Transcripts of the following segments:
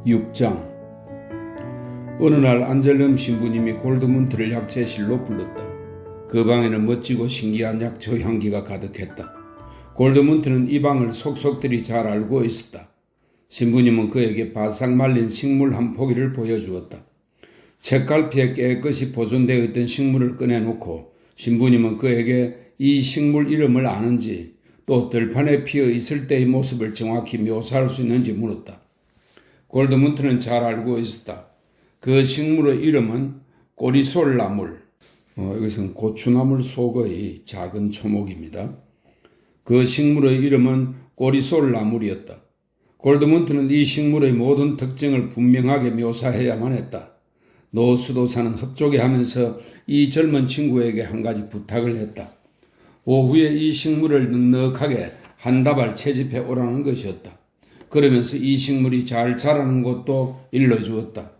6장. 어느 날 안젤름 신부님이 골드문트를 약재실로 불렀다. 그 방에는 멋지고 신기한 약초 향기가 가득했다. 골드문트는 이 방을 속속들이 잘 알고 있었다. 신부님은 그에게 바싹 말린 식물 한 포기를 보여주었다. 책갈피에 깨끗이 보존되어 있던 식물을 꺼내놓고 신부님은 그에게 이 식물 이름을 아는지 또 들판에 피어 있을 때의 모습을 정확히 묘사할 수 있는지 물었다. 골드문트는 잘 알고 있었다. 그 식물의 이름은 꼬리솔나물, 이것은 고추나물 속의 작은 초목입니다. 그 식물의 이름은 꼬리솔나물이었다. 골드문트는 이 식물의 모든 특징을 분명하게 묘사해야만 했다. 노수도사는 흡족해하면서 이 젊은 친구에게 한 가지 부탁을 했다. 오후에 이 식물을 넉넉하게 한 다발 채집해 오라는 것이었다. 그러면서 이 식물이 잘 자라는 것도 일러주었다.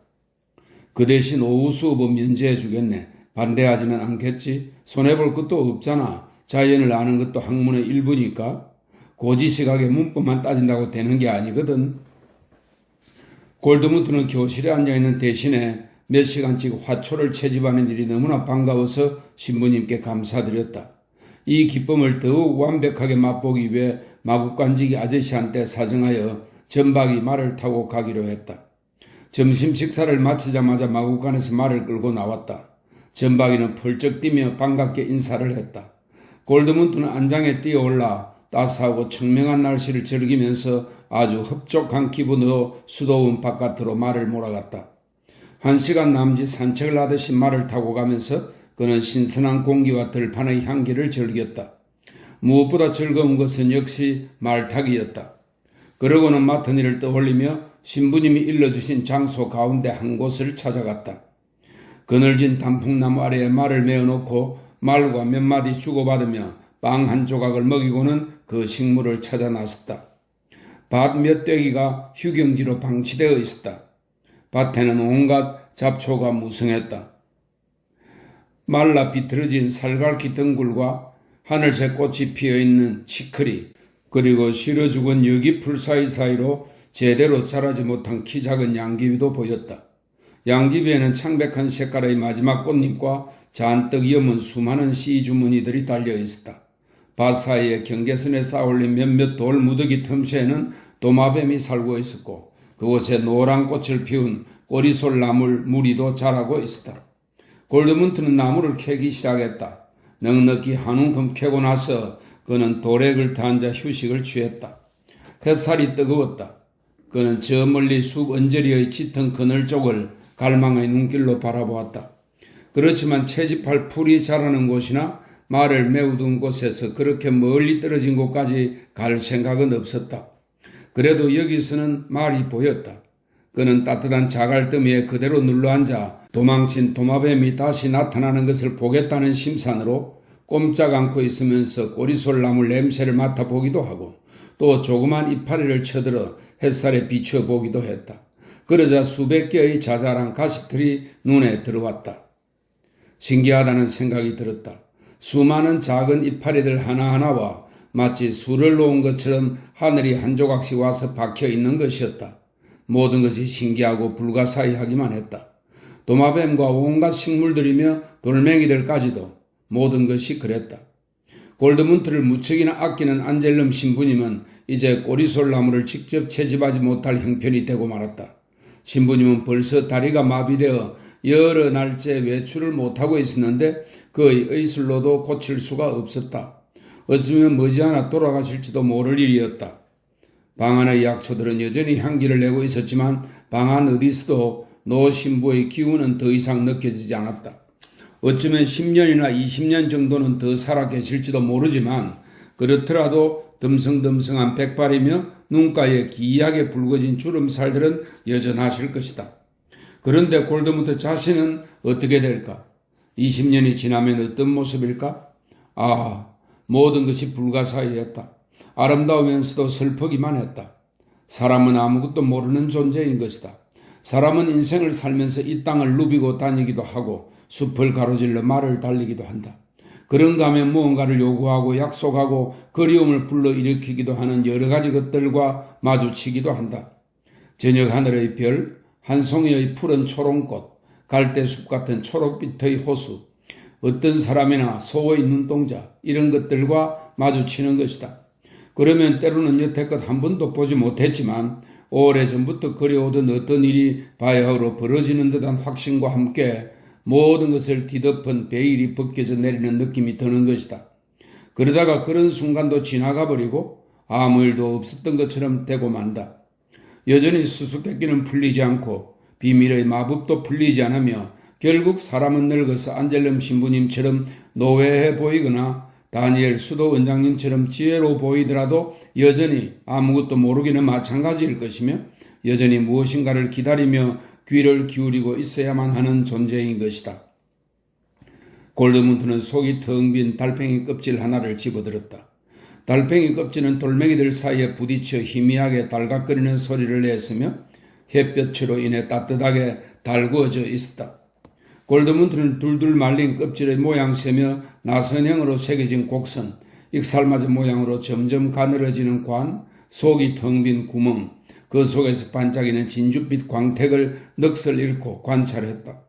그 대신 오후 수업은 면제해 주겠네. 반대하지는 않겠지? 손해볼 것도 없잖아. 자연을 아는 것도 학문의 일부니까. 고지식하게 문법만 따진다고 되는 게 아니거든. 골드문트는 교실에 앉아있는 대신에 몇 시간씩 화초를 채집하는 일이 너무나 반가워서 신부님께 감사드렸다. 이 기쁨을 더욱 완벽하게 맛보기 위해 마구간지기 아저씨한테 사정하여 전박이 말을 타고 가기로 했다. 점심 식사를 마치자마자 마구간에서 말을 끌고 나왔다. 전박이는 펄쩍 뛰며 반갑게 인사를 했다. 골드문트는 안장에 뛰어올라 따스하고 청명한 날씨를 즐기면서 아주 흡족한 기분으로 수도원 바깥으로 말을 몰아갔다. 1시간 남짓 산책을 하듯이 말을 타고 가면서 그는 신선한 공기와 들판의 향기를 즐겼다. 무엇보다 즐거운 것은 역시 말타기였다. 그러고는 맡은 일을 떠올리며 신부님이 일러주신 장소 가운데 한 곳을 찾아갔다. 그늘진 단풍나무 아래에 말을 메어놓고 말과 몇 마디 주고받으며 빵 한 조각을 먹이고는 그 식물을 찾아 나섰다. 밭 몇 떼기가 휴경지로 방치되어 있었다. 밭에는 온갖 잡초가 무성했다. 말라 비틀어진 살갈키 덩굴과 하늘색 꽃이 피어있는 치커리, 그리고 시러 죽은 여기풀 사이사이로 제대로 자라지 못한 키 작은 양귀비도 보였다. 양귀비에는 창백한 색깔의 마지막 꽃잎과 잔뜩 여문 수많은 씨주머니들이 달려있었다. 밭 사이에 경계선에 쌓아올린 몇몇 돌 무더기 틈새에는 도마뱀이 살고 있었고 그곳에 노란 꽃을 피운 꼬리솔나물 무리도 자라고 있었다. 골드문트는 나무를 캐기 시작했다. 넉넉히 한 움큼 캐고 나서 그는 돌에 긁터 앉아 휴식을 취했다. 햇살이 뜨거웠다. 그는 저 멀리 숲 언저리의 짙은 그늘 쪽을 갈망의 눈길로 바라보았다. 그렇지만 채집할 풀이 자라는 곳이나 말을 메우둔 곳에서 그렇게 멀리 떨어진 곳까지 갈 생각은 없었다. 그래도 여기서는 말이 보였다. 그는 따뜻한 자갈더미에 그대로 눌러앉아 도망친 도마뱀이 다시 나타나는 것을 보겠다는 심산으로 꼼짝 않고 있으면서 꼬리솔나물 냄새를 맡아보기도 하고 또 조그만 이파리를 쳐들어 햇살에 비춰보기도 했다. 그러자 수백 개의 자잘한 가시들이 눈에 들어왔다. 신기하다는 생각이 들었다. 수많은 작은 이파리들 하나하나와 마치 술을 놓은 것처럼 하늘이 한 조각씩 와서 박혀 있는 것이었다. 모든 것이 신기하고 불가사의하기만 했다. 도마뱀과 온갖 식물들이며 돌멩이들까지도 모든 것이 그랬다. 골드문트를 무척이나 아끼는 안젤름 신부님은 이제 꼬리솔나무를 직접 채집하지 못할 형편이 되고 말았다. 신부님은 벌써 다리가 마비되어 여러 날째 외출을 못하고 있었는데 그의 의술로도 고칠 수가 없었다. 어쩌면 머지않아 돌아가실지도 모를 일이었다. 방 안의 약초들은 여전히 향기를 내고 있었지만 방 안 어디서도 노 신부의 기운은 더 이상 느껴지지 않았다. 어쩌면 10년이나 20년 정도는 더 살아 계실지도 모르지만 그렇더라도 듬성듬성한 백발이며 눈가에 기이하게 붉어진 주름살들은 여전하실 것이다. 그런데 골드문트 자신은 어떻게 될까? 20년이 지나면 어떤 모습일까? 모든 것이 불가사의했다. 아름다우면서도 슬프기만 했다. 사람은 아무것도 모르는 존재인 것이다. 사람은 인생을 살면서 이 땅을 누비고 다니기도 하고 숲을 가로질러 말을 달리기도 한다. 그런가 하면 무언가를 요구하고 약속하고 그리움을 불러일으키기도 하는 여러 가지 것들과 마주치기도 한다. 저녁 하늘의 별, 한 송이의 푸른 초롱꽃, 갈대숲 같은 초록빛의 호수, 어떤 사람이나 소의 눈동자 이런 것들과 마주치는 것이다. 그러면 때로는 여태껏 한 번도 보지 못했지만 오래전부터 그려오던 어떤 일이 바야흐로 벌어지는 듯한 확신과 함께 모든 것을 뒤덮은 베일이 벗겨져 내리는 느낌이 드는 것이다. 그러다가 그런 순간도 지나가 버리고 아무 일도 없었던 것처럼 되고 만다. 여전히 수수께끼는 풀리지 않고 비밀의 마법도 풀리지 않으며 결국 사람은 늙어서 안젤름 신부님처럼 노회해 보이거나 다니엘 수도 원장님처럼 지혜로 보이더라도 여전히 아무것도 모르기는 마찬가지일 것이며 여전히 무엇인가를 기다리며 귀를 기울이고 있어야만 하는 존재인 것이다. 골드문트는 속이 텅 빈 달팽이 껍질 하나를 집어들었다. 달팽이 껍질은 돌멩이들 사이에 부딪혀 희미하게 달각거리는 소리를 냈으며 햇볕으로 인해 따뜻하게 달구어져 있었다. 골드문트는 둘둘 말린 껍질의 모양새며 나선형으로 새겨진 곡선, 익살맞은 모양으로 점점 가늘어지는 관, 속이 텅 빈 구멍, 그 속에서 반짝이는 진주빛 광택을 넋을 잃고 관찰했다.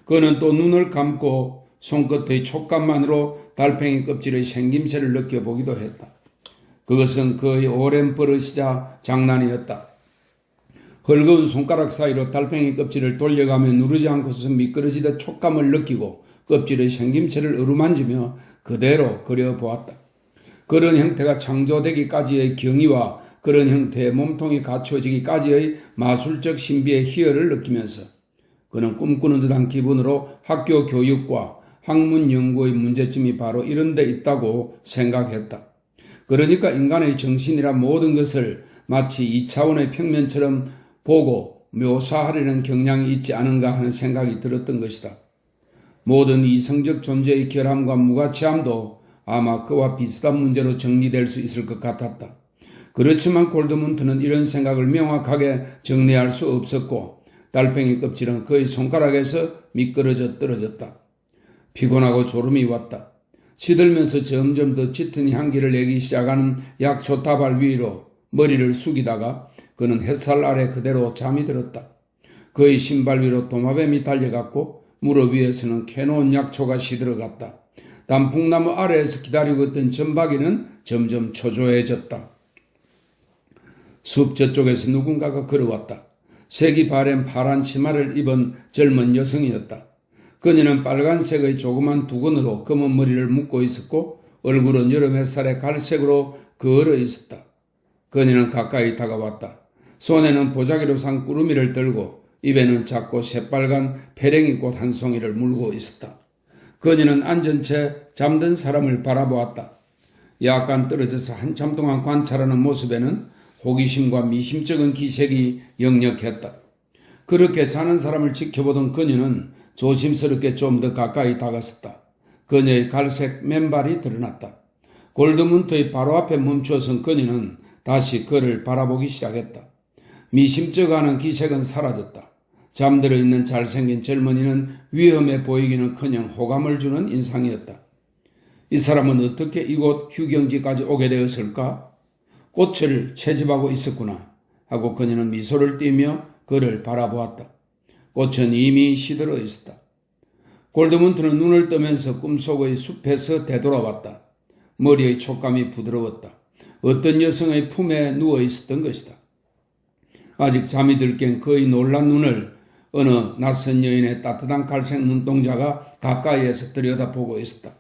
그는 또 눈을 감고 손끝의 촉감만으로 달팽이 껍질의 생김새를 느껴보기도 했다. 그것은 거의 오랜 버릇이자 장난이었다. 헐거운 손가락 사이로 달팽이 껍질을 돌려가며 누르지 않고서 미끄러지듯 촉감을 느끼고 껍질의 생김새를 어루만지며 그대로 그려보았다. 그런 형태가 창조되기까지의 경이와 그런 형태의 몸통이 갖춰지기까지의 마술적 신비의 희열을 느끼면서 그는 꿈꾸는 듯한 기분으로 학교 교육과 학문 연구의 문제점이 바로 이런 데 있다고 생각했다. 그러니까 인간의 정신이란 모든 것을 마치 2차원의 평면처럼 보고 묘사하려는 경향이 있지 않은가 하는 생각이 들었던 것이다. 모든 이성적 존재의 결함과 무가치함도 아마 그와 비슷한 문제로 정리될 수 있을 것 같았다. 그렇지만 골드문트는 이런 생각을 명확하게 정리할 수 없었고 달팽이 껍질은 그의 손가락에서 미끄러져 떨어졌다. 피곤하고 졸음이 왔다. 시들면서 점점 더 짙은 향기를 내기 시작하는 약초다발 위로 머리를 숙이다가 그는 햇살 아래 그대로 잠이 들었다. 그의 신발 위로 도마뱀이 달려갔고 무릎 위에서는 캐놓은 약초가 시들어갔다. 단풍나무 아래에서 기다리고 있던 점박이는 점점 초조해졌다. 숲 저쪽에서 누군가가 걸어왔다. 색이 바랜 파란 치마를 입은 젊은 여성이었다. 그녀는 빨간색의 조그만 두건으로 검은 머리를 묶고 있었고 얼굴은 여름 햇살에 갈색으로 그을어 있었다. 그녀는 가까이 다가왔다. 손에는 보자기로 산 꾸루미를 들고 입에는 작고 새빨간 페랭이 꽃 한 송이를 물고 있었다. 그녀는 앉은 채 잠든 사람을 바라보았다. 약간 떨어져서 한참 동안 관찰하는 모습에는 호기심과 미심쩍은 기색이 역력했다. 그렇게 자는 사람을 지켜보던 그녀는 조심스럽게 좀 더 가까이 다가섰다. 그녀의 갈색 맨발이 드러났다. 골드문트의 바로 앞에 멈추어선 그녀는 다시 그를 바라보기 시작했다. 미심쩍어하는 기색은 사라졌다. 잠들어 있는 잘생긴 젊은이는 위험해 보이기는커녕 호감을 주는 인상이었다. 이 사람은 어떻게 이곳 휴경지까지 오게 되었을까? 꽃을 채집하고 있었구나 하고 그녀는 미소를 띠며 그를 바라보았다. 꽃은 이미 시들어 있었다. 골드문트는 눈을 뜨면서 꿈속의 숲에서 되돌아왔다. 머리의 촉감이 부드러웠다. 어떤 여성의 품에 누워 있었던 것이다. 아직 잠이 들 깬 그의 놀란 눈을 어느 낯선 여인의 따뜻한 갈색 눈동자가 가까이에서 들여다보고 있었다.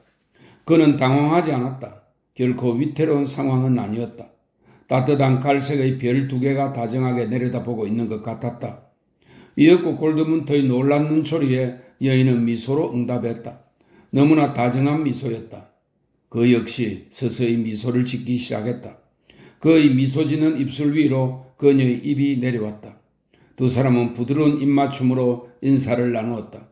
그는 당황하지 않았다. 결코 위태로운 상황은 아니었다. 따뜻한 갈색의 별 2개가 다정하게 내려다보고 있는 것 같았다. 이윽고 골드문트의 놀란 눈초리에 여인은 미소로 응답했다. 너무나 다정한 미소였다. 그 역시 서서히 미소를 짓기 시작했다. 그의 미소 짓는 입술 위로 그녀의 입이 내려왔다. 두 사람은 부드러운 입맞춤으로 인사를 나누었다.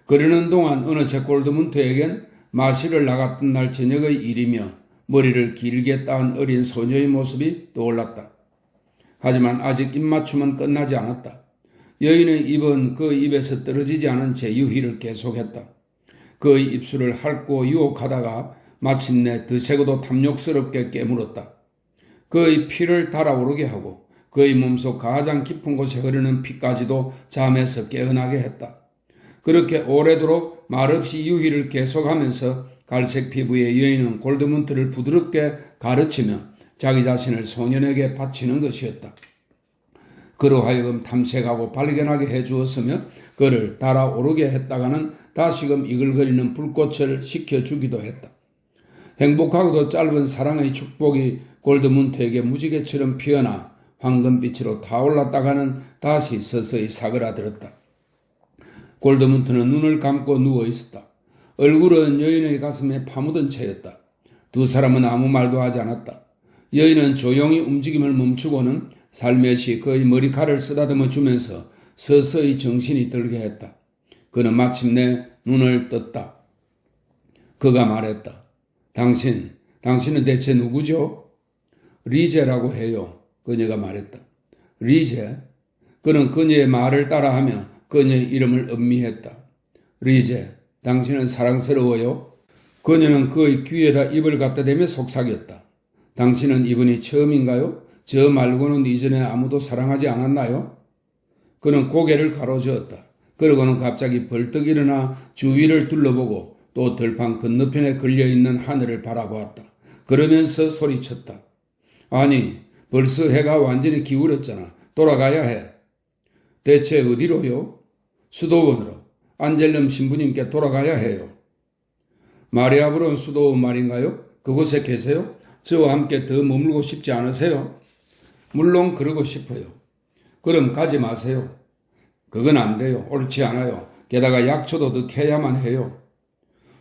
그러는 동안 어느새 골드문트에겐 마시러 나갔던 날 저녁의 일이며 머리를 길게 따은 어린 소녀의 모습이 떠올랐다. 하지만 아직 입맞춤은 끝나지 않았다. 여인의 입은 그 입에서 떨어지지 않은 채 유희를 계속했다. 그의 입술을 핥고 유혹하다가 마침내 드세고도 탐욕스럽게 깨물었다. 그의 피를 달아오르게 하고 그의 몸속 가장 깊은 곳에 흐르는 피까지도 잠에서 깨어나게 했다. 그렇게 오래도록 말없이 유희를 계속하면서 갈색 피부의 여인은 골드문트를 부드럽게 가르치며 자기 자신을 소년에게 바치는 것이었다. 그로 하여금 탐색하고 발견하게 해주었으며 그를 달아오르게 했다가는 다시금 이글거리는 불꽃을 식혀주기도 했다. 행복하고도 짧은 사랑의 축복이 골드문트에게 무지개처럼 피어나 황금빛으로 타올랐다가는 다시 서서히 사그라들었다. 골드문트는 눈을 감고 누워 있었다. 얼굴은 여인의 가슴에 파묻은 채였다. 두 사람은 아무 말도 하지 않았다. 여인은 조용히 움직임을 멈추고는 살며시 그의 머리칼을 쓰다듬어 주면서 서서히 정신이 들게 했다. 그는 마침내 눈을 떴다. 그가 말했다. 당신은 대체 누구죠? 리제라고 해요. 그녀가 말했다. 리제? 그는 그녀의 말을 따라하며 그녀의 이름을 음미했다. 리제, 당신은 사랑스러워요? 그녀는 그의 귀에다 입을 갖다 대며 속삭였다. 당신은 이번이 처음인가요? 저 말고는 이전에 아무도 사랑하지 않았나요? 그는 고개를 가로저었다. 그러고는 갑자기 벌떡 일어나 주위를 둘러보고 또 들판 건너편에 걸려있는 하늘을 바라보았다. 그러면서 소리쳤다. 아니, 벌써 해가 완전히 기울었잖아. 돌아가야 해. 대체 어디로요? 수도원으로. 안젤름 신부님께 돌아가야 해요. 마리아브론 수도원 말인가요? 그곳에 계세요? 저와 함께 더 머물고 싶지 않으세요? 물론 그러고 싶어요. 그럼 가지 마세요. 그건 안 돼요. 옳지 않아요. 게다가 약초도 더 캐야만 해요.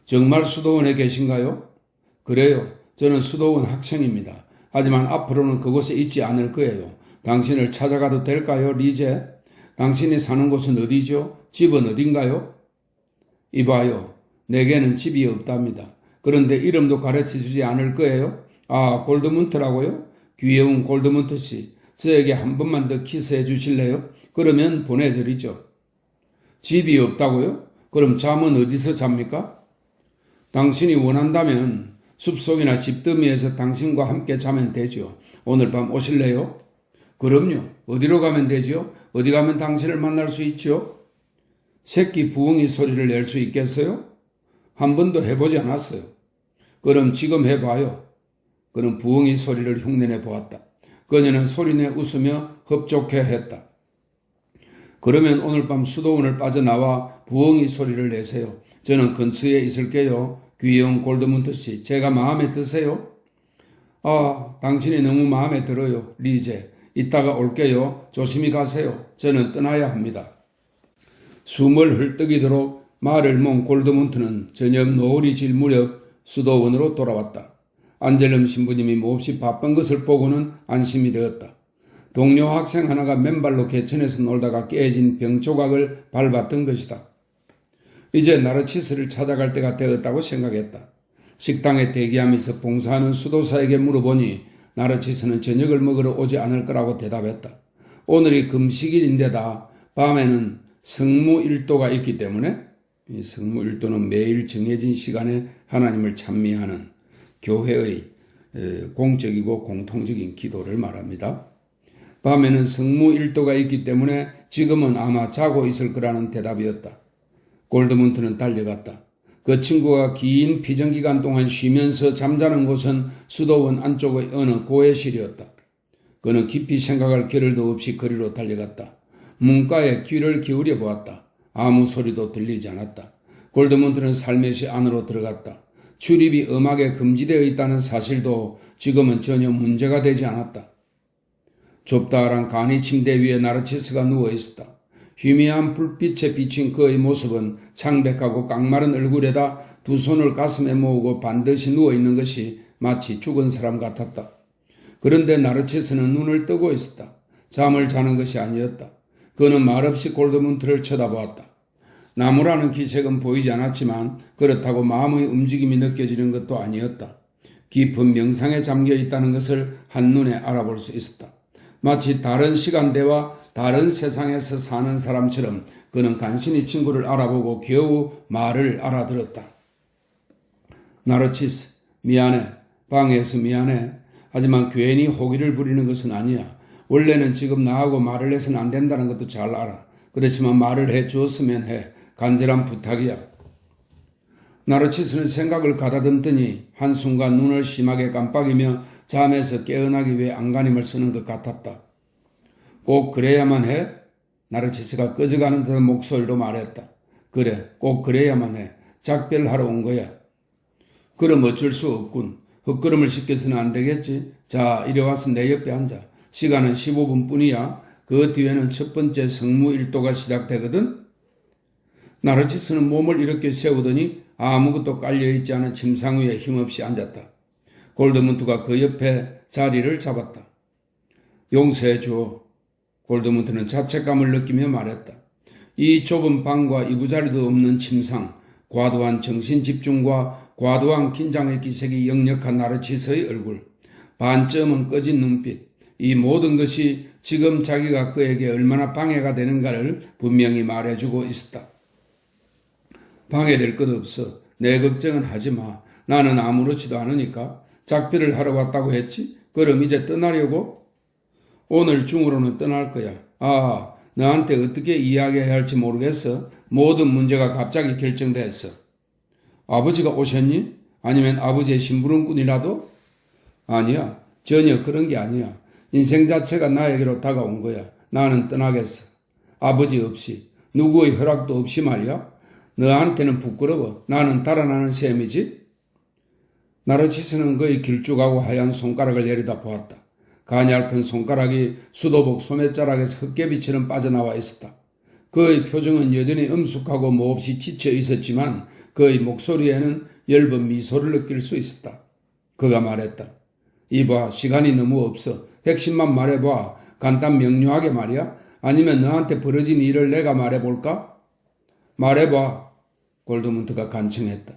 정말 수도원에 계신가요? 그래요. 저는 수도원 학생입니다. 하지만 앞으로는 그곳에 있지 않을 거예요. 당신을 찾아가도 될까요, 리제? 당신이 사는 곳은 어디죠? 집은 어딘가요? 이봐요. 내게는 집이 없답니다. 그런데 이름도 가르쳐주지 않을 거예요? 아, 골드문트라고요? 귀여운 골드문트 씨, 저에게 한 번만 더 키스해 주실래요? 그러면 보내드리죠. 집이 없다고요? 그럼 잠은 어디서 잡니까? 당신이 원한다면 숲속이나 집더미에서 당신과 함께 자면 되죠. 오늘 밤 오실래요? 그럼요. 어디로 가면 되죠? 어디 가면 당신을 만날 수 있죠? 새끼 부엉이 소리를 낼 수 있겠어요? 한 번도 해보지 않았어요. 그럼 지금 해봐요. 그는 부엉이 소리를 흉내내 보았다. 그녀는 소리내 웃으며 흡족해 했다. 그러면 오늘 밤 수도원을 빠져나와 부엉이 소리를 내세요. 저는 근처에 있을게요. 귀여운 골드문트 씨, 제가 마음에 드세요? 아, 당신이 너무 마음에 들어요, 리제. 이따가 올게요. 조심히 가세요. 저는 떠나야 합니다. 숨을 헐떡이도록 말을 몬 골드문트는 저녁 노을이 질 무렵 수도원으로 돌아왔다. 안젤름 신부님이 몹시 바쁜 것을 보고는 안심이 되었다. 동료 학생 하나가 맨발로 개천에서 놀다가 깨진 병 조각을 밟았던 것이다. 이제 나르치스를 찾아갈 때가 되었다고 생각했다. 식당에 대기하면서 봉사하는 수도사에게 물어보니 나르치스는 저녁을 먹으러 오지 않을 거라고 대답했다. 오늘이 금식일인데다 밤에는 성무일도가 있기 때문에 이 성무일도는 매일 정해진 시간에 하나님을 찬미하는 교회의 공적이고 공통적인 기도를 말합니다. 밤에는 성무일도가 있기 때문에 지금은 아마 자고 있을 거라는 대답이었다. 골드문트는 달려갔다. 그 친구가 긴 피정기간 동안 쉬면서 잠자는 곳은 수도원 안쪽의 어느 고해실이었다. 그는 깊이 생각할 겨를도 없이 거리로 달려갔다. 문가에 귀를 기울여 보았다. 아무 소리도 들리지 않았다. 골드문트는 살며시 안으로 들어갔다. 출입이 엄하게 금지되어 있다는 사실도 지금은 전혀 문제가 되지 않았다. 좁다란 간이 침대 위에 나르치스가 누워 있었다. 희미한 불빛에 비친 그의 모습은 창백하고 깡마른 얼굴에다 두 손을 가슴에 모으고 반드시 누워있는 것이 마치 죽은 사람 같았다. 그런데 나르치스는 눈을 뜨고 있었다. 잠을 자는 것이 아니었다. 그는 말없이 골드문트를 쳐다보았다. 나무라는 기색은 보이지 않았지만 그렇다고 마음의 움직임이 느껴지는 것도 아니었다. 깊은 명상에 잠겨 있다는 것을 한눈에 알아볼 수 있었다. 마치 다른 시간대와 다른 세상에서 사는 사람처럼 그는 간신히 친구를 알아보고 겨우 말을 알아들었다. 나르치스, 미안해. 방해해서 미안해. 하지만 괜히 호기를 부리는 것은 아니야. 원래는 지금 나하고 말을 해서는 안 된다는 것도 잘 알아. 그렇지만 말을 해 주었으면 해. 간절한 부탁이야. 나르치스는 생각을 가다듬더니 한순간 눈을 심하게 깜빡이며 잠에서 깨어나기 위해 안간힘을 쓰는 것 같았다. 꼭 그래야만 해? 나르치스가 꺼져가는 듯한 목소리로 말했다. 그래, 꼭 그래야만 해. 작별하러 온 거야. 그럼 어쩔 수 없군. 헛걸음을 시켜서는 안 되겠지. 자, 이리 와서 내 옆에 앉아. 시간은 15분 뿐이야. 그 뒤에는 첫 번째 성무 일도가 시작되거든. 나르치스는 몸을 이렇게 세우더니 아무것도 깔려있지 않은 침상 위에 힘없이 앉았다. 골드문트가 그 옆에 자리를 잡았다. 용서해 줘. 골드문트는 자책감을 느끼며 말했다. 이 좁은 방과 이부자리도 없는 침상, 과도한 정신집중과 과도한 긴장의 기색이 역력한 나르치스의 얼굴, 반쯤은 꺼진 눈빛, 이 모든 것이 지금 자기가 그에게 얼마나 방해가 되는가를 분명히 말해주고 있었다. 방해될 것 없어. 내 걱정은 하지 마. 나는 아무렇지도 않으니까. 작별을 하러 왔다고 했지? 그럼 이제 떠나려고? 오늘 중으로는 떠날 거야. 아, 너한테 어떻게 이야기해야 할지 모르겠어. 모든 문제가 갑자기 결정됐어. 아버지가 오셨니? 아니면 아버지의 심부름꾼이라도? 아니야. 전혀 그런 게 아니야. 인생 자체가 나에게로 다가온 거야. 나는 떠나겠어. 아버지 없이, 누구의 허락도 없이 말이야. 너한테는 부끄러워. 나는 달아나는 셈이지. 나르치스는 그의 길쭉하고 하얀 손가락을 내려다 보았다. 가냘픈 손가락이 수도복 소매자락에서 헛개비처럼 빠져나와 있었다. 그의 표정은 여전히 엄숙하고 몹시 지쳐 있었지만 그의 목소리에는 엷은 미소를 느낄 수 있었다. 그가 말했다. 이봐, 시간이 너무 없어. 핵심만 말해봐. 간단 명료하게 말이야. 아니면 너한테 벌어진 일을 내가 말해볼까? 말해봐. 골드문트가 간청했다.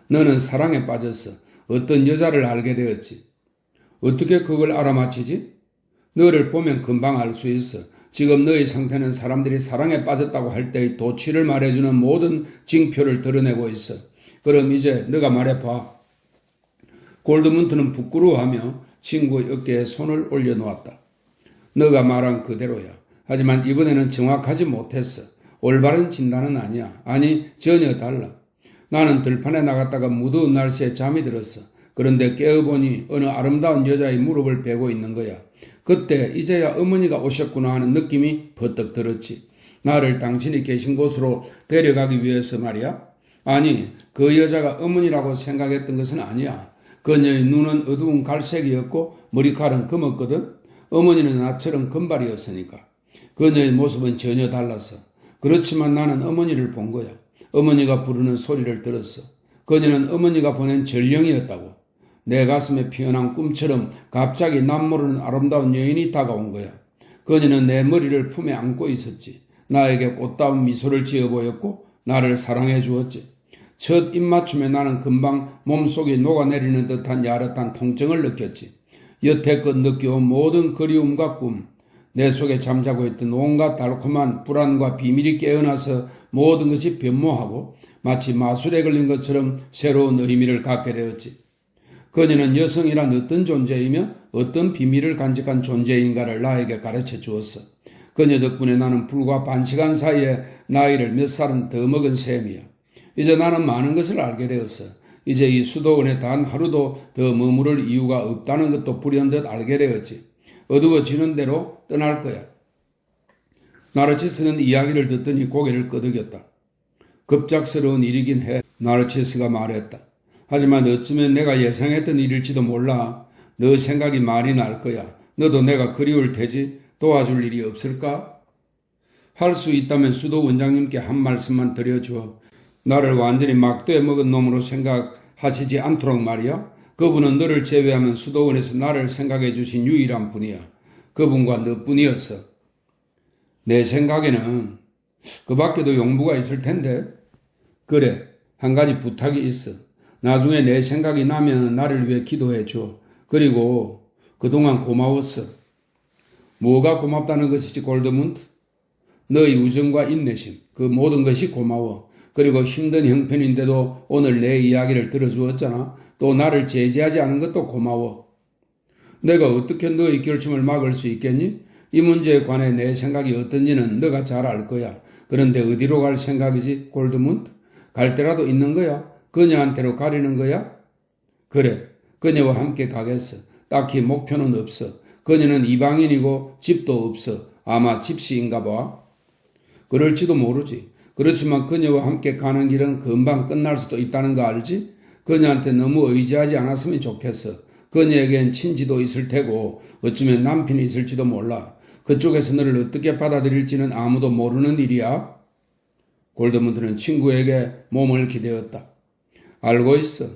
너는 사랑에 빠졌어. 어떤 여자를 알게 되었지. 어떻게 그걸 알아맞히지? 너를 보면 금방 알 수 있어. 지금 너의 상태는 사람들이 사랑에 빠졌다고 할 때의 도취를 말해주는 모든 징표를 드러내고 있어. 그럼 이제 너가 말해봐. 골드문트는 부끄러워하며 친구의 어깨에 손을 올려놓았다. 너가 말한 그대로야. 하지만 이번에는 정확하지 못했어. 올바른 진단은 아니야. 아니, 전혀 달라. 나는 들판에 나갔다가 무더운 날씨에 잠이 들었어. 그런데 깨어보니 어느 아름다운 여자의 무릎을 베고 있는 거야. 그때 이제야 어머니가 오셨구나 하는 느낌이 버떡 들었지. 나를 당신이 계신 곳으로 데려가기 위해서 말이야. 아니, 그 여자가 어머니라고 생각했던 것은 아니야. 그녀의 눈은 어두운 갈색이었고 머리칼은 검었거든. 어머니는 나처럼 금발이었으니까. 그녀의 모습은 전혀 달랐어. 그렇지만 나는 어머니를 본 거야. 어머니가 부르는 소리를 들었어. 그녀는 어머니가 보낸 전령이었다고. 내 가슴에 피어난 꿈처럼 갑자기 남 모르는 아름다운 여인이 다가온 거야. 그녀는 내 머리를 품에 안고 있었지. 나에게 꽃다운 미소를 지어 보였고 나를 사랑해 주었지. 첫 입맞춤에 나는 금방 몸속이 녹아내리는 듯한 야릇한 통증을 느꼈지. 여태껏 느껴온 모든 그리움과 꿈, 내 속에 잠자고 있던 온갖 달콤한 불안과 비밀이 깨어나서 모든 것이 변모하고 마치 마술에 걸린 것처럼 새로운 의미를 갖게 되었지. 그녀는 여성이란 어떤 존재이며 어떤 비밀을 간직한 존재인가를 나에게 가르쳐 주었어. 그녀 덕분에 나는 불과 반시간 사이에 나이를 몇 살은 더 먹은 셈이야. 이제 나는 많은 것을 알게 되었어. 이제 이 수도원에 단 하루도 더 머무를 이유가 없다는 것도 불현듯 알게 되었지. 어두워지는 대로 떠날 거야. 나르치스는 이야기를 듣더니 고개를 끄덕였다. 급작스러운 일이긴 해. 나르치스가 말했다. 하지만 어쩌면 내가 예상했던 일일지도 몰라. 너 생각이 많이 날 거야. 너도 내가 그리울 테지. 도와줄 일이 없을까? 할 수 있다면 수도 원장님께 한 말씀만 드려줘. 나를 완전히 막대에 먹은 놈으로 생각하시지 않도록 말이야. 그분은 너를 제외하면 수도원에서 나를 생각해 주신 유일한 분이야. 그분과 너뿐이었어. 내 생각에는 그 밖에도 용부가 있을 텐데. 그래, 한 가지 부탁이 있어. 나중에 내 생각이 나면 나를 위해 기도해 줘. 그리고 그동안 고마웠어. 뭐가 고맙다는 것이지, 골드문트? 너의 우정과 인내심, 그 모든 것이 고마워. 그리고 힘든 형편인데도 오늘 내 이야기를 들어주었잖아. 또 나를 제지하지 않은 것도 고마워. 내가 어떻게 너의 결심을 막을 수 있겠니? 이 문제에 관해 내 생각이 어떤지는 너가 잘 알 거야. 그런데 어디로 갈 생각이지, 골드문트? 갈 데라도 있는 거야? 그녀한테로 가려는 거야? 그래, 그녀와 함께 가겠어. 딱히 목표는 없어. 그녀는 이방인이고 집도 없어. 아마 집시인가 봐. 그럴지도 모르지. 그렇지만 그녀와 함께 가는 길은 금방 끝날 수도 있다는 거 알지? 그녀한테 너무 의지하지 않았으면 좋겠어. 그녀에겐 친지도 있을 테고 어쩌면 남편이 있을지도 몰라. 그쪽에서 너를 어떻게 받아들일지는 아무도 모르는 일이야. 골드문트는 친구에게 몸을 기대었다. 알고 있어.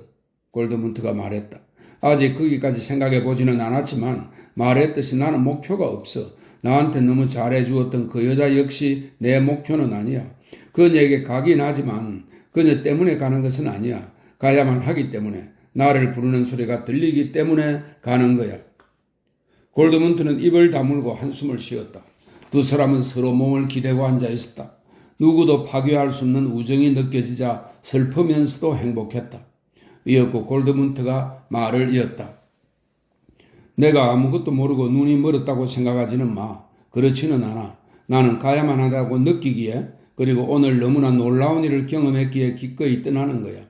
골드문트가 말했다. 아직 거기까지 생각해 보지는 않았지만 말했듯이 나는 목표가 없어. 나한테 너무 잘해주었던 그 여자 역시 내 목표는 아니야. 그녀에게 가긴 하지만 그녀 때문에 가는 것은 아니야. 가야만 하기 때문에, 나를 부르는 소리가 들리기 때문에 가는 거야. 골드문트는 입을 다물고 한숨을 쉬었다. 두 사람은 서로 몸을 기대고 앉아 있었다. 누구도 파괴할 수 없는 우정이 느껴지자 슬프면서도 행복했다. 이었고 골드문트가 말을 이었다. 내가 아무것도 모르고 눈이 멀었다고 생각하지는 마. 그렇지는 않아. 나는 가야만 하다고 느끼기에, 그리고 오늘 너무나 놀라운 일을 경험했기에 기꺼이 떠나는 거야.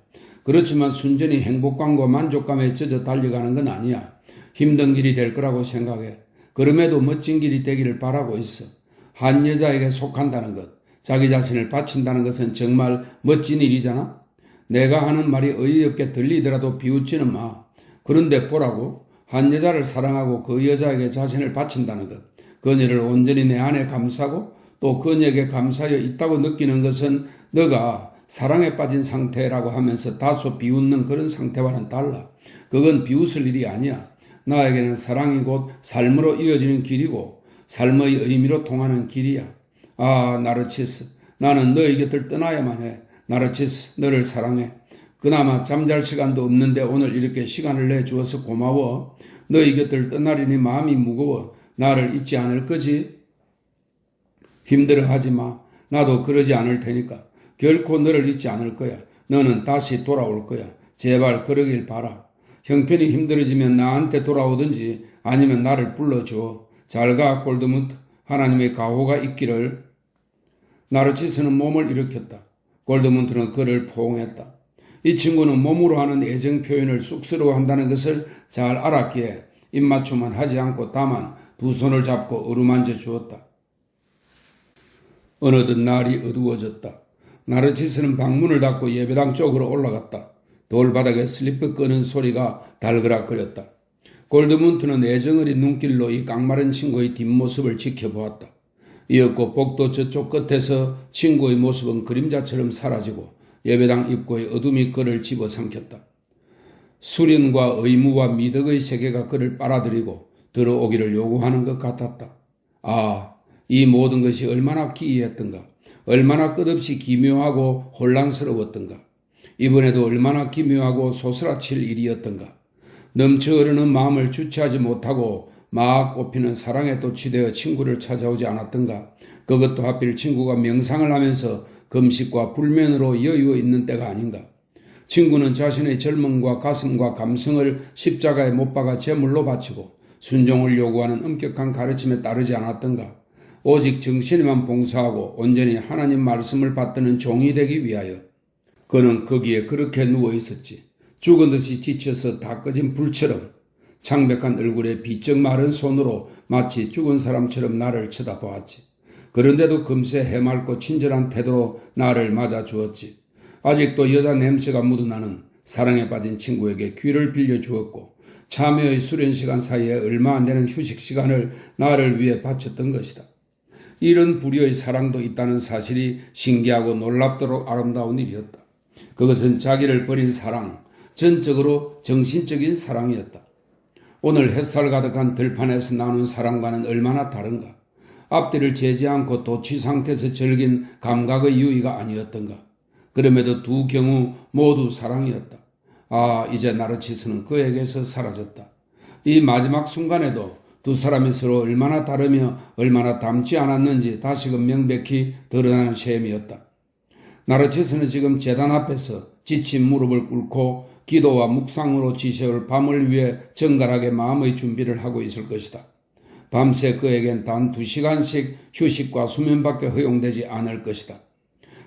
그렇지만 순전히 행복감과 만족감에 젖어 달려가는 건 아니야. 힘든 길이 될 거라고 생각해. 그럼에도 멋진 길이 되기를 바라고 있어. 한 여자에게 속한다는 것, 자기 자신을 바친다는 것은 정말 멋진 일이잖아. 내가 하는 말이 어이없게 들리더라도 비웃지는 마. 그런데 보라고. 한 여자를 사랑하고 그 여자에게 자신을 바친다는 것, 그녀를 온전히 내 안에 감싸고 또 그녀에게 감사하여 있다고 느끼는 것은 너가 사랑에 빠진 상태라고 하면서 다소 비웃는 그런 상태와는 달라. 그건 비웃을 일이 아니야. 나에게는 사랑이 곧 삶으로 이어지는 길이고 삶의 의미로 통하는 길이야. 아, 나르치스, 나는 너의 곁을 떠나야만 해. 나르치스, 너를 사랑해. 그나마 잠잘 시간도 없는데 오늘 이렇게 시간을 내주어서 고마워. 너희 곁을 떠나려니 마음이 무거워. 나를 잊지 않을 거지? 힘들어하지 마. 나도 그러지 않을 테니까. 결코 너를 잊지 않을 거야. 너는 다시 돌아올 거야. 제발 그러길 바라. 형편이 힘들어지면 나한테 돌아오든지 아니면 나를 불러줘. 잘 가, 골드문트. 하나님의 가호가 있기를. 나르치스는 몸을 일으켰다. 골드문트는 그를 포옹했다. 이 친구는 몸으로 하는 애정 표현을 쑥스러워한다는 것을 잘 알았기에 입맞춤은 하지 않고 다만 두 손을 잡고 어루만져 주었다. 어느덧 날이 어두워졌다. 나르치스는 방문을 닫고 예배당 쪽으로 올라갔다. 돌바닥에 슬리퍼 끄는 소리가 달그락거렸다. 골드문트는 애정 어린 눈길로 이 깡마른 친구의 뒷모습을 지켜보았다. 이었고 복도 저쪽 끝에서 친구의 모습은 그림자처럼 사라지고 예배당 입구의 어둠이 그를 집어삼켰다. 수련과 의무와 미덕의 세계가 그를 빨아들이고 들어오기를 요구하는 것 같았다. 아, 이 모든 것이 얼마나 기이했던가. 얼마나 끝없이 기묘하고 혼란스러웠던가. 이번에도 얼마나 기묘하고 소스라칠 일이었던가. 넘쳐 흐르는 마음을 주체하지 못하고 막 꽃피는 사랑에 도취되어 친구를 찾아오지 않았던가. 그것도 하필 친구가 명상을 하면서 금식과 불면으로 여유어 있는 때가 아닌가. 친구는 자신의 젊음과 가슴과 감성을 십자가에 못 박아 제물로 바치고 순종을 요구하는 엄격한 가르침에 따르지 않았던가. 오직 정신에만 봉사하고 온전히 하나님 말씀을 받드는 종이 되기 위하여 그는 거기에 그렇게 누워 있었지. 죽은 듯이 지쳐서 다 꺼진 불처럼 창백한 얼굴에 비쩍 마른 손으로 마치 죽은 사람처럼 나를 쳐다보았지. 그런데도 금세 해맑고 친절한 태도로 나를 맞아주었지. 아직도 여자 냄새가 묻어나는 사랑에 빠진 친구에게 귀를 빌려주었고 참여의 수련 시간 사이에 얼마 안 되는 휴식 시간을 나를 위해 바쳤던 것이다. 이런 불의의 사랑도 있다는 사실이 신기하고 놀랍도록 아름다운 일이었다. 그것은 자기를 버린 사랑, 전적으로 정신적인 사랑이었다. 오늘 햇살 가득한 들판에서 나눈 사랑과는 얼마나 다른가. 앞뒤를 재지 않고 도취 상태에서 즐긴 감각의 유의가 아니었던가. 그럼에도 두 경우 모두 사랑이었다. 아, 이제 나르치스는 그에게서 사라졌다. 이 마지막 순간에도 두 사람이 서로 얼마나 다르며 얼마나 닮지 않았는지 다시금 명백히 드러나는 셈이었다. 나르치스는 지금 제단 앞에서 지친 무릎을 꿇고 기도와 묵상으로 지새울 밤을 위해 정갈하게 마음의 준비를 하고 있을 것이다. 밤새 그에겐 단 2시간씩 휴식과 수면밖에 허용되지 않을 것이다.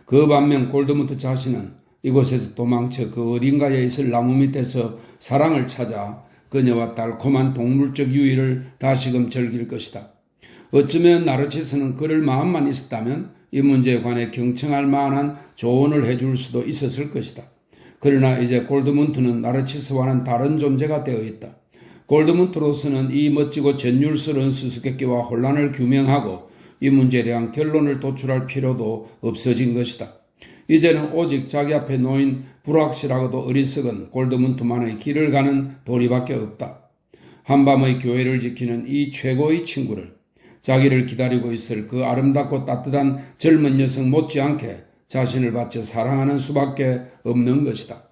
그 반면 골드문트 자신은 이곳에서 도망쳐 그 어딘가에 있을 나무 밑에서 사랑을 찾아 그녀와 달콤한 동물적 유의를 다시금 즐길 것이다. 어쩌면 나르치스는 그럴 마음만 있었다면 이 문제에 관해 경청할 만한 조언을 해줄 수도 있었을 것이다. 그러나 이제 골드문트는 나르치스와는 다른 존재가 되어 있다. 골드문트로서는 이 멋지고 전율스러운 수수께끼와 혼란을 규명하고 이 문제에 대한 결론을 도출할 필요도 없어진 것이다. 이제는 오직 자기 앞에 놓인 불확실하고도 어리석은 골드문트만의 길을 가는 도리밖에 없다. 한밤의 교회를 지키는 이 최고의 친구를, 자기를 기다리고 있을 그 아름답고 따뜻한 젊은 여성 못지않게 자신을 바쳐 사랑하는 수밖에 없는 것이다.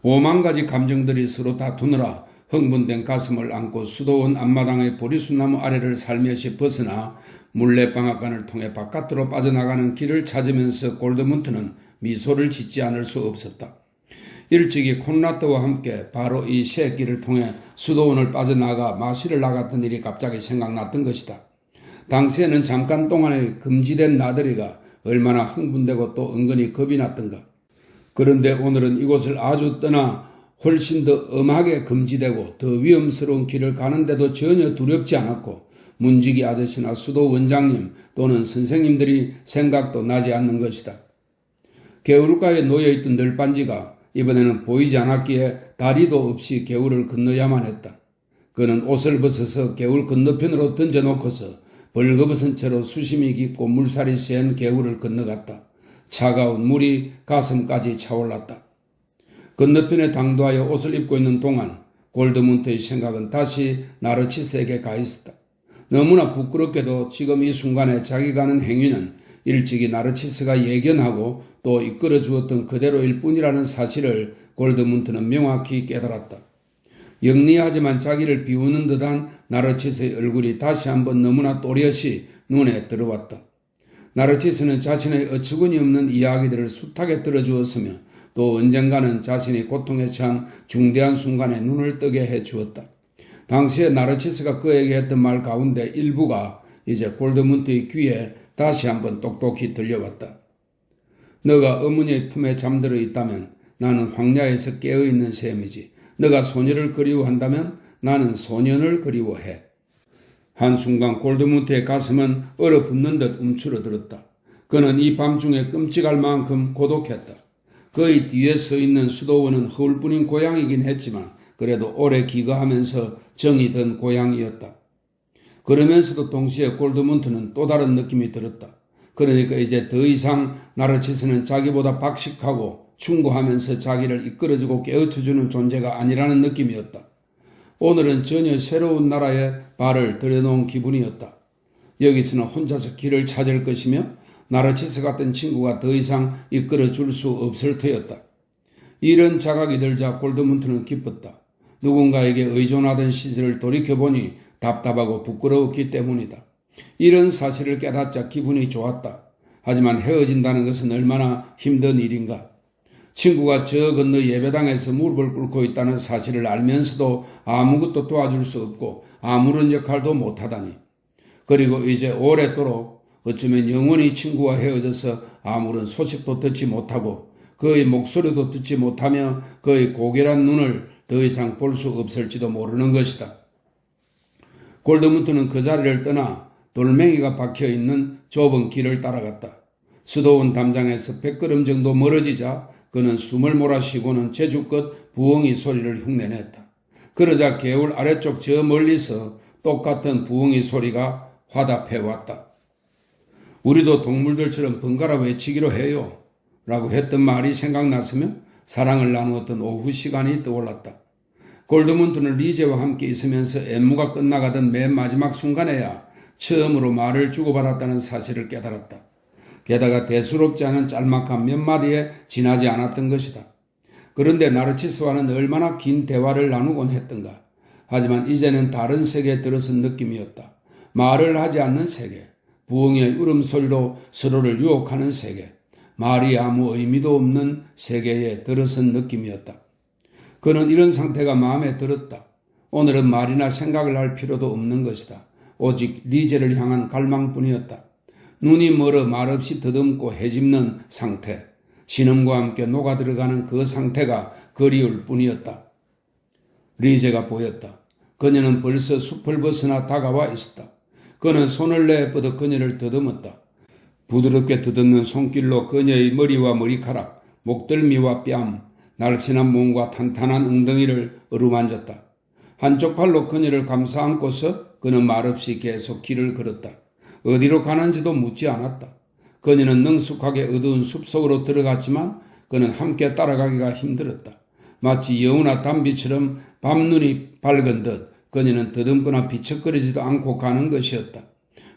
5만 가지 감정들이 서로 다투느라 흥분된 가슴을 안고 수도원 앞마당의 보리수나무 아래를 살며시 벗어나 물레방앗간을 통해 바깥으로 빠져나가는 길을 찾으면서 골드문트는 미소를 짓지 않을 수 없었다. 일찍이 콘라드와 함께 바로 이 새길을 통해 수도원을 빠져나가 마실을 나갔던 일이 갑자기 생각났던 것이다. 당시에는 잠깐 동안에 금지된 나들이가 얼마나 흥분되고 또 은근히 겁이 났던가. 그런데 오늘은 이곳을 아주 떠나 훨씬 더 엄하게 금지되고 더 위험스러운 길을 가는데도 전혀 두렵지 않았고 문지기 아저씨나 수도 원장님 또는 선생님들이 생각도 나지 않는 것이다. 개울가에 놓여있던 널빤지가 이번에는 보이지 않았기에 다리도 없이 개울을 건너야만 했다. 그는 옷을 벗어서 개울 건너편으로 던져놓고서 벌거벗은 채로 수심이 깊고 물살이 센 개울을 건너갔다. 차가운 물이 가슴까지 차올랐다. 건너편에 당도하여 옷을 입고 있는 동안 골드문트의 생각은 다시 나르치스에게 가 있었다. 너무나 부끄럽게도 지금 이 순간에 자기가 하는 행위는 일찍이 나르치스가 예견하고 또 이끌어 주었던 그대로일 뿐이라는 사실을 골드문트는 명확히 깨달았다. 영리하지만 자기를 비우는 듯한 나르치스의 얼굴이 다시 한번 너무나 또렷이 눈에 들어왔다. 나르치스는 자신의 어처구니 없는 이야기들을 숱하게 들어주었으며 또 언젠가는 자신이 고통에 처한 중대한 순간에 눈을 뜨게 해주었다. 당시에 나르치스가 그에게 했던 말 가운데 일부가 이제 골드문트의 귀에 다시 한번 똑똑히 들려왔다. 너가 어머니의 품에 잠들어 있다면 나는 황야에서 깨어있는 셈이지. 너가 소녀를 그리워한다면 나는 소년을 그리워해. 한순간 골드문트의 가슴은 얼어붙는 듯 움츠러들었다. 그는 이 밤중에 끔찍할 만큼 고독했다. 그의 뒤에 서 있는 수도원은 허울뿐인 고향이긴 했지만 그래도 오래 기거하면서 정이 든 고향이었다. 그러면서도 동시에 골드문트는 또 다른 느낌이 들었다. 그러니까 이제 더 이상 나르치스는 자기보다 박식하고 충고하면서 자기를 이끌어주고 깨우쳐주는 존재가 아니라는 느낌이었다. 오늘은 전혀 새로운 나라에 발을 들여놓은 기분이었다. 여기서는 혼자서 길을 찾을 것이며 나르치스 같은 친구가 더 이상 이끌어줄 수 없을 터였다. 이런 자각이 들자 골드문트는 기뻤다. 누군가에게 의존하던 시절을 돌이켜보니 답답하고 부끄러웠기 때문이다. 이런 사실을 깨닫자 기분이 좋았다. 하지만 헤어진다는 것은 얼마나 힘든 일인가. 친구가 저 건너 예배당에서 무릎을 꿇고 있다는 사실을 알면서도 아무것도 도와줄 수 없고 아무런 역할도 못하다니. 그리고 이제 오랫도록 어쩌면 영원히 친구와 헤어져서 아무런 소식도 듣지 못하고 그의 목소리도 듣지 못하며 그의 고결한 눈을 더 이상 볼 수 없을지도 모르는 것이다. 골드문트는 그 자리를 떠나 돌멩이가 박혀있는 좁은 길을 따라갔다. 수도원 담장에서 100걸음 정도 멀어지자 그는 숨을 몰아쉬고는 제주껏 부엉이 소리를 흉내냈다. 그러자 개울 아래쪽 저 멀리서 똑같은 부엉이 소리가 화답해왔다. 우리도 동물들처럼 번갈아 외치기로 해요. 라고 했던 말이 생각났으며 사랑을 나누었던 오후 시간이 떠올랐다. 골드문트는 리제와 함께 있으면서 엠무가 끝나가던 맨 마지막 순간에야 처음으로 말을 주고받았다는 사실을 깨달았다. 게다가 대수롭지 않은 짤막한 몇 마디에 지나지 않았던 것이다. 그런데 나르치스와는 얼마나 긴 대화를 나누곤 했던가. 하지만 이제는 다른 세계에 들어선 느낌이었다. 말을 하지 않는 세계, 부엉이의 울음소리로 서로를 유혹하는 세계, 말이 아무 의미도 없는 세계에 들어선 느낌이었다. 그는 이런 상태가 마음에 들었다. 오늘은 말이나 생각을 할 필요도 없는 것이다. 오직 리제를 향한 갈망뿐이었다. 눈이 멀어 말없이 더듬고 헤집는 상태, 신음과 함께 녹아들어가는 그 상태가 그리울 뿐이었다. 리제가 보였다. 그녀는 벌써 숲을 벗어나 다가와 있었다. 그는 손을 내뻗어 그녀를 더듬었다. 부드럽게 더듬는 손길로 그녀의 머리와 머리카락, 목덜미와 뺨, 날씬한 몸과 탄탄한 엉덩이를 어루만졌다. 한쪽 팔로 그녀를 감싸 안고서 그는 말없이 계속 길을 걸었다. 어디로 가는지도 묻지 않았다. 그녀는 능숙하게 어두운 숲속으로 들어갔지만 그는 함께 따라가기가 힘들었다. 마치 여우나 담비처럼 밤눈이 밝은 듯 그녀는 더듬거나 비척거리지도 않고 가는 것이었다.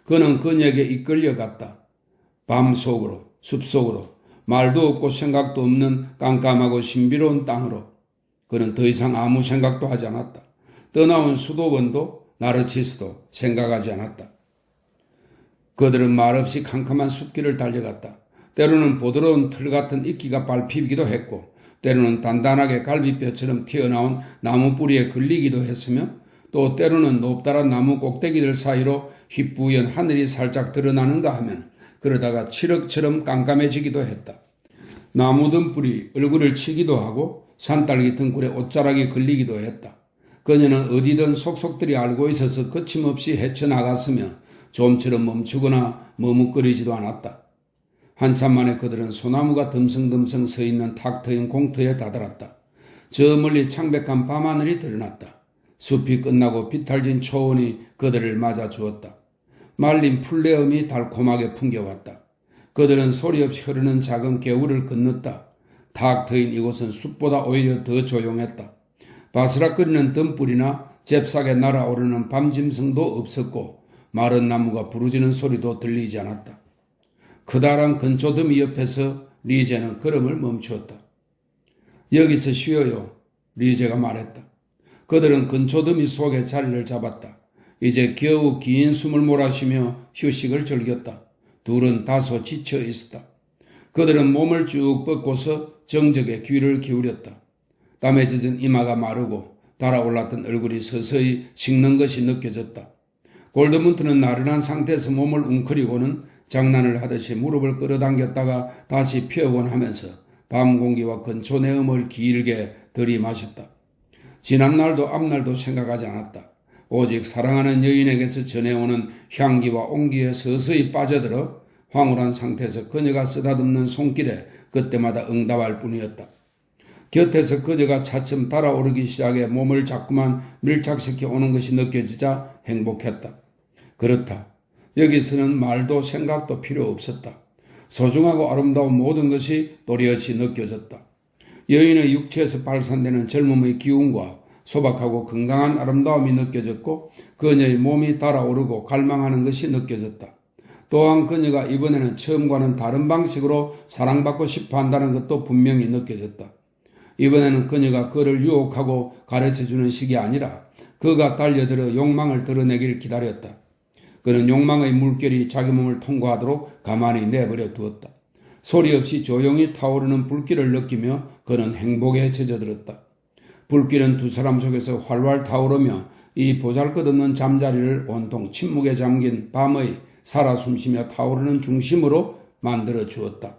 그는 그녀에게 이끌려갔다. 밤속으로, 숲속으로, 말도 없고 생각도 없는 깜깜하고 신비로운 땅으로. 그는 더 이상 아무 생각도 하지 않았다. 떠나온 수도원도 나르치스도 생각하지 않았다. 그들은 말없이 캄캄한 숲길을 달려갔다. 때로는 부드러운 틀 같은 이끼가 밟히기도 했고 때로는 단단하게 갈비뼈처럼 튀어나온 나무 뿌리에 걸리기도 했으며 또 때로는 높다란 나무 꼭대기들 사이로 휘뿌연 하늘이 살짝 드러나는가 하면 그러다가 칠흑처럼 깜깜해지기도 했다. 나무 등불이 얼굴을 치기도 하고 산딸기 등굴에 옷자락이 걸리기도 했다. 그녀는 어디든 속속들이 알고 있어서 거침없이 헤쳐나갔으며 좀처럼 멈추거나 머뭇거리지도 않았다. 한참 만에 그들은 소나무가 듬성듬성 서 있는 탁 트인 공터에 다다랐다. 저 멀리 창백한 밤하늘이 드러났다. 숲이 끝나고 비탈진 초원이 그들을 맞아 주었다. 말린 풀레음이 달콤하게 풍겨왔다. 그들은 소리 없이 흐르는 작은 개울을 건넜다. 탁 트인 이곳은 숲보다 오히려 더 조용했다. 바스락거리는 등불이나 잽싸게 날아오르는 밤짐승도 없었고 마른 나무가 부르짖는 소리도 들리지 않았다. 커다란 건초더미 옆에서 리제는 걸음을 멈추었다. 여기서 쉬어요, 리제가 말했다. 그들은 건초더미 속에 자리를 잡았다. 이제 겨우 긴 숨을 몰아쉬며 휴식을 즐겼다. 둘은 다소 지쳐 있었다. 그들은 몸을 쭉 뻗고서 정적에 귀를 기울였다. 땀에 젖은 이마가 마르고 달아올랐던 얼굴이 서서히 식는 것이 느껴졌다. 골드문트는 나른한 상태에서 몸을 웅크리고는 장난을 하듯이 무릎을 끌어당겼다가 다시 펴곤 하면서 밤 공기와 건초 내음을 길게 들이마셨다. 지난날도 앞날도 생각하지 않았다. 오직 사랑하는 여인에게서 전해오는 향기와 온기에 서서히 빠져들어 황홀한 상태에서 그녀가 쓰다듬는 손길에 그때마다 응답할 뿐이었다. 곁에서 그녀가 차츰 달아오르기 시작해 몸을 자꾸만 밀착시켜 오는 것이 느껴지자 행복했다. 그렇다. 여기서는 말도 생각도 필요 없었다. 소중하고 아름다운 모든 것이 또렷이 느껴졌다. 여인의 육체에서 발산되는 젊음의 기운과 소박하고 건강한 아름다움이 느껴졌고 그녀의 몸이 달아오르고 갈망하는 것이 느껴졌다. 또한 그녀가 이번에는 처음과는 다른 방식으로 사랑받고 싶어 한다는 것도 분명히 느껴졌다. 이번에는 그녀가 그를 유혹하고 가르쳐주는 식이 아니라 그가 달려들어 욕망을 드러내길 기다렸다. 그는 욕망의 물결이 자기 몸을 통과하도록 가만히 내버려 두었다. 소리 없이 조용히 타오르는 불길을 느끼며 그는 행복에 젖어들었다. 불길은 두 사람 속에서 활활 타오르며 이 보잘것없는 잠자리를 온통 침묵에 잠긴 밤의 살아 숨쉬며 타오르는 중심으로 만들어 주었다.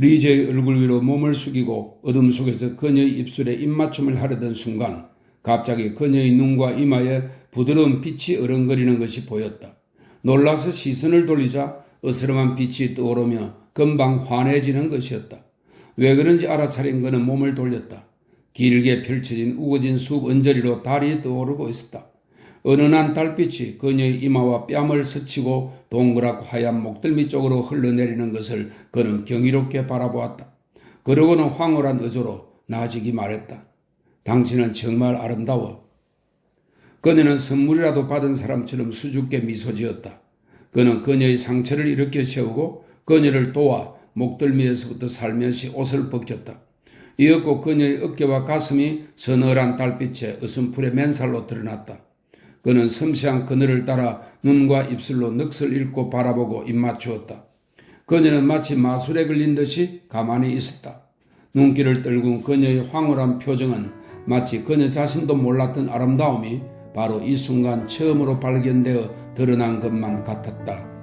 리제의 얼굴 위로 몸을 숙이고 어둠 속에서 그녀의 입술에 입맞춤을 하려던 순간 갑자기 그녀의 눈과 이마에 부드러운 빛이 어른거리는 것이 보였다. 놀라서 시선을 돌리자 어스름한 빛이 떠오르며 금방 환해지는 것이었다. 왜 그런지 알아차린 그는 몸을 돌렸다. 길게 펼쳐진 우거진 숲 언저리로 달이 떠오르고 있었다. 은은한 달빛이 그녀의 이마와 뺨을 스치고 동그랗고 하얀 목덜미 쪽으로 흘러내리는 것을 그는 경이롭게 바라보았다. 그러고는 황홀한 어조로 나직이 말했다. 당신은 정말 아름다워. 그녀는 선물이라도 받은 사람처럼 수줍게 미소 지었다. 그는 그녀의 상처를 일으켜 세우고 그녀를 도와 목덜미에서부터 살며시 옷을 벗겼다. 이윽고 그녀의 어깨와 가슴이 서늘한 달빛에 어슴풀의 맨살로 드러났다. 그는 섬세한 그늘을 따라 눈과 입술로 넋을 잃고 바라보고 입맞추었다. 그녀는 마치 마술에 걸린 듯이 가만히 있었다. 눈길을 떨군 그녀의 황홀한 표정은 마치 그녀 자신도 몰랐던 아름다움이 바로 이 순간 처음으로 발견되어 드러난 것만 같았다.